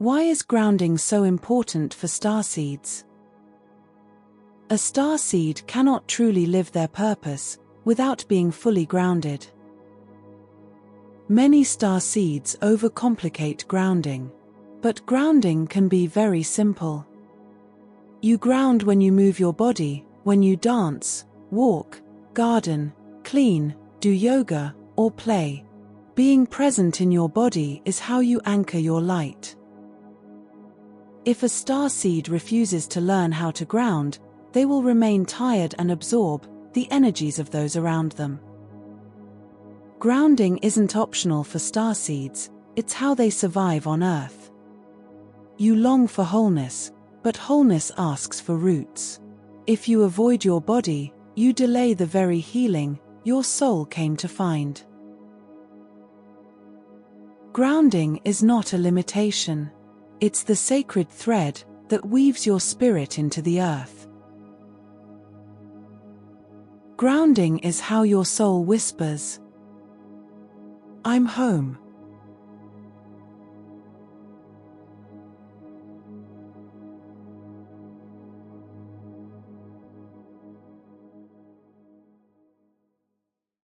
Why is grounding so important for starseeds? A starseed cannot truly live their purpose without being fully grounded. Many starseeds overcomplicate grounding, but grounding can be very simple. You ground when you move your body, when you dance, walk, garden, clean, do yoga, or play. Being present in your body is how you anchor your light. If a starseed refuses to learn how to ground, they will remain tired and absorb the energies of those around them. Grounding isn't optional for starseeds, it's how they survive on Earth. You long for wholeness, but wholeness asks for roots. If you avoid your body, you delay the very healing your soul came to find. Grounding is not a limitation. It's the sacred thread that weaves your spirit into the earth. Grounding is how your soul whispers, "I'm home."